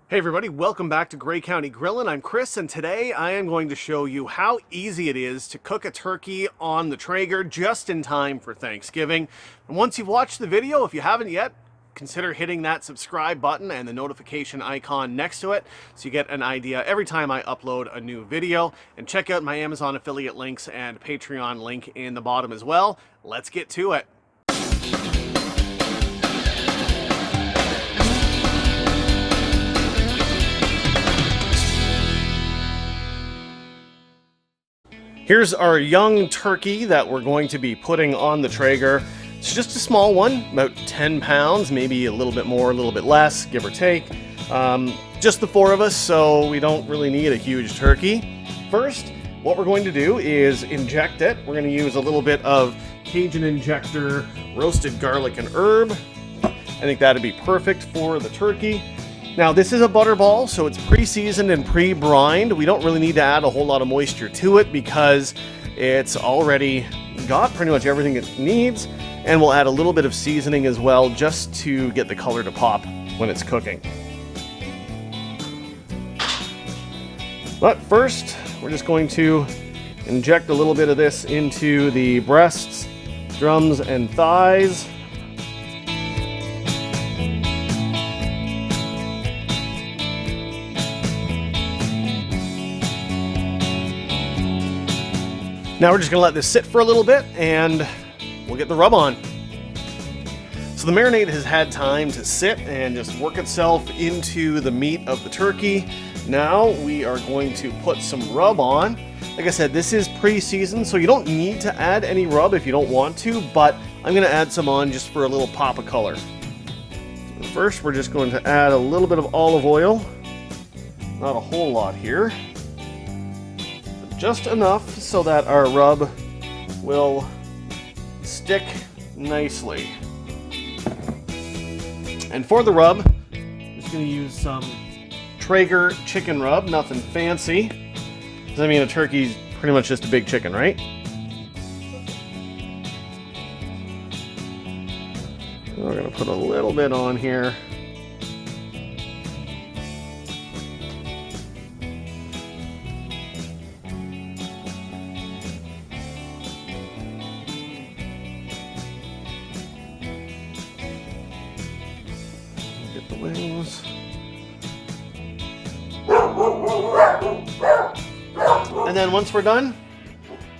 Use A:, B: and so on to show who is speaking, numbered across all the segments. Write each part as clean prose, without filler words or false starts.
A: Hey everybody, welcome back to Grey County Grillin'. I'm Chris, and today I am going to show you how easy it is to cook a turkey on the Traeger just in time for Thanksgiving. And once you've watched the video, if you haven't yet, consider hitting that subscribe button and the notification icon next to it so you get an idea every time I upload a new video. And check out my Amazon affiliate links and Patreon link in the bottom as well. Let's get to it. Here's our young turkey that we're going to be putting on the Traeger. It's just a small one, about 10 pounds, maybe a little bit more, a little bit less, give or take. Just the four of us, so we don't really need a huge turkey. First, what we're going to do is inject it. We're going to use a little bit of Cajun injector, roasted garlic and herb. I think that'd be perfect for the turkey. Now this is a butterball, so it's pre-seasoned and pre-brined. We don't really need to add a whole lot of moisture to it because it's already got pretty much everything it needs. And we'll add a little bit of seasoning as well just to get the color to pop when it's cooking. But first, we're just going to inject a little bit of this into the breasts, drums, and thighs. Now we're just going to let this sit for a little bit and we'll get the rub on. So the marinade has had time to sit and just work itself into the meat of the turkey. Now we are going to put some rub on. Like I said, this is pre-seasoned, so you don't need to add any rub if you don't want to, but I'm going to add some on just for a little pop of color. So first, we're just going to add a little bit of olive oil. Not a whole lot here. Just enough so that our rub will stick nicely. And for the rub, I'm just going to use some Traeger chicken rub, nothing fancy. Because I mean, a turkey's pretty much just a big chicken, right? We're going to put a little bit on here. Get the wings. And then once we're done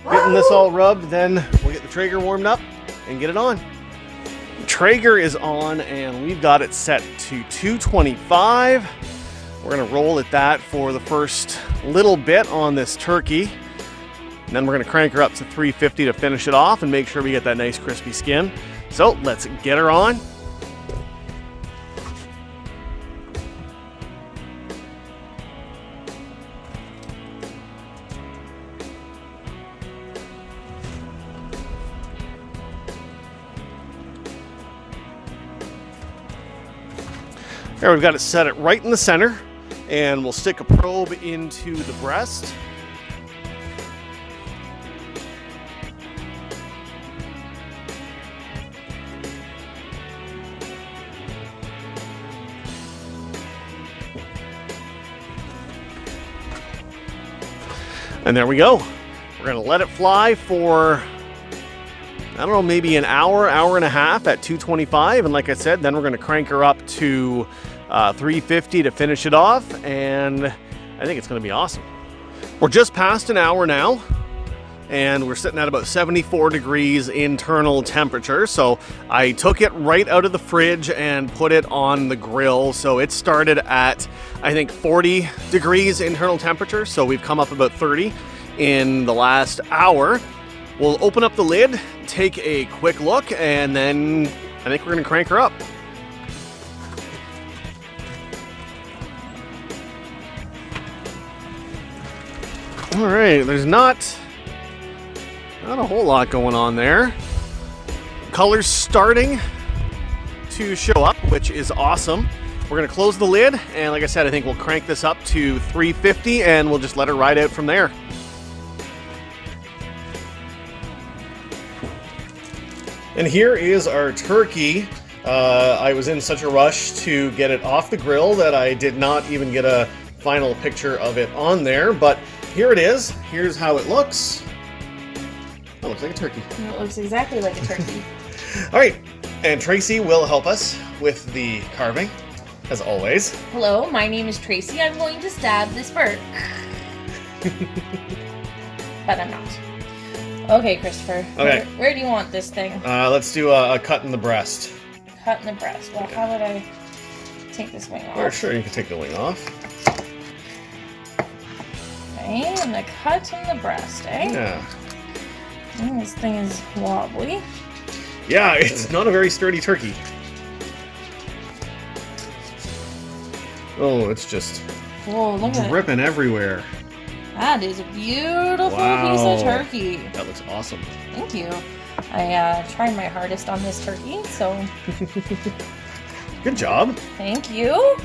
A: getting this all rubbed, then we'll get the Traeger warmed up and get it on. The Traeger is on and we've got it set to 225. We're going to roll at that for the first little bit on this turkey. And then we're going to crank her up to 350 to finish it off and make sure we get that nice crispy skin. So let's get her on. There, we've got it set it right in the center, and we'll stick a probe into the breast. And there we go. We're going to let it fly for, I don't know, maybe an hour, hour and a half at 225. And like I said, then we're going to crank her up to 350 to finish it off. And I think it's going to be awesome. We're just past an hour now. And we're sitting at about 74 degrees internal temperature. So I took it right out of the fridge and put it on the grill. So it started at, I think, 40 degrees internal temperature. So we've come up about 30 in the last hour. We'll open up the lid, take a quick look, and then I think we're going to crank her up. All right, there's not a whole lot going on there. Color's starting to show up, which is awesome. We're going to close the lid, and like I said, I think we'll crank this up to 350, and we'll just let her ride out from there. And here is our turkey. I was in such a rush to get it off the grill that I did not even get a final picture of it on there, but here it is. Here's how it looks. It looks like a turkey.
B: It looks exactly like a turkey.
A: All right, and Tracy will help us with the carving, as always.
B: Hello, my name is Tracy. I'm going to stab this bird. But I'm not. Okay, Christopher.
A: Okay.
B: Where do you want this thing?
A: Let's do a cut in the breast.
B: Cut in the breast. Well, how would I take this wing off?
A: Or sure, you can take the wing off.
B: Okay, and the cut in the breast, eh?
A: Yeah.
B: Oh, this thing is wobbly.
A: Yeah, it's not a very sturdy turkey. Oh, it's just
B: Whoa, look at it.
A: dripping everywhere.
B: That is a beautiful
A: Wow.
B: piece of turkey.
A: That looks awesome.
B: Thank you. I tried my hardest on this turkey, so
A: Good job.
B: thank you.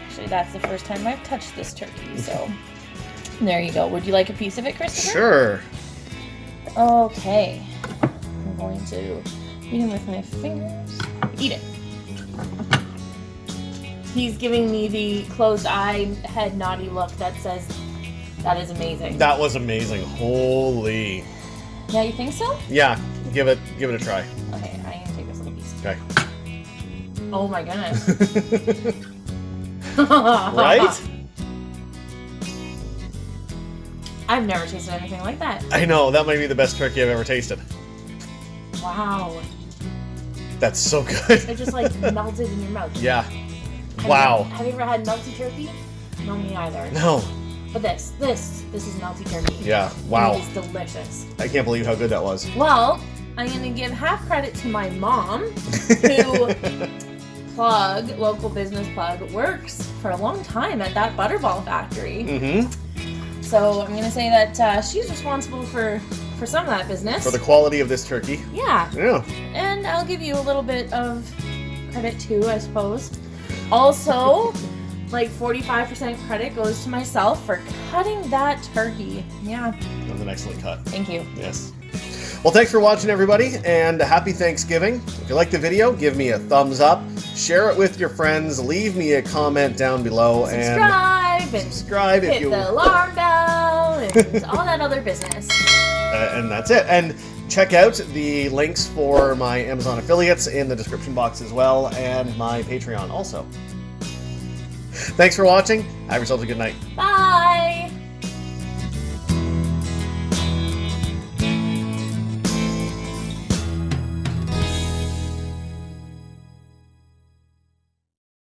B: Actually, that's the first time I've touched this turkey, so there you go. Would you like a piece of it, Christopher?
A: Sure.
B: Okay. I'm going to eat him with my fingers. Eat it. He's giving me the closed eye, head naughty look that says, that is amazing.
A: That was amazing. Holy.
B: Yeah, you think so?
A: Yeah, give it a try.
B: Okay, I'm gonna take this little piece.
A: Okay.
B: Oh my goodness.
A: Right?
B: I've never tasted anything like that.
A: I know, that might be the best turkey I've ever tasted.
B: Wow.
A: That's so good.
B: It just like melted in your mouth.
A: Yeah. Wow.
B: Have you ever had melty turkey? No, me either.
A: No.
B: But this is melty turkey.
A: Yeah. Wow.
B: It is delicious.
A: I can't believe how good that was.
B: Well, I'm gonna give half credit to my mom, who local business plug, works for a long time at that Butterball factory.
A: Mm-hmm.
B: So I'm gonna say that she's responsible for some of that business.
A: For the quality of this turkey.
B: Yeah.
A: Yeah.
B: And I'll give you a little bit of credit too, I suppose. Also, like 45% credit goes to myself for cutting that turkey. Yeah.
A: That was an excellent cut.
B: Thank you.
A: Yes. Well, thanks for watching, everybody, and happy Thanksgiving. If you like the video, give me a thumbs up, share it with your friends, leave me a comment down below,
B: Subscribe
A: and subscribe
B: hit
A: if you
B: the alarm bell and all that other business.
A: And that's it. And check out the links for my Amazon affiliates in the description box as well, and my Patreon also. Thanks for watching. Have yourselves a good night.
B: Bye.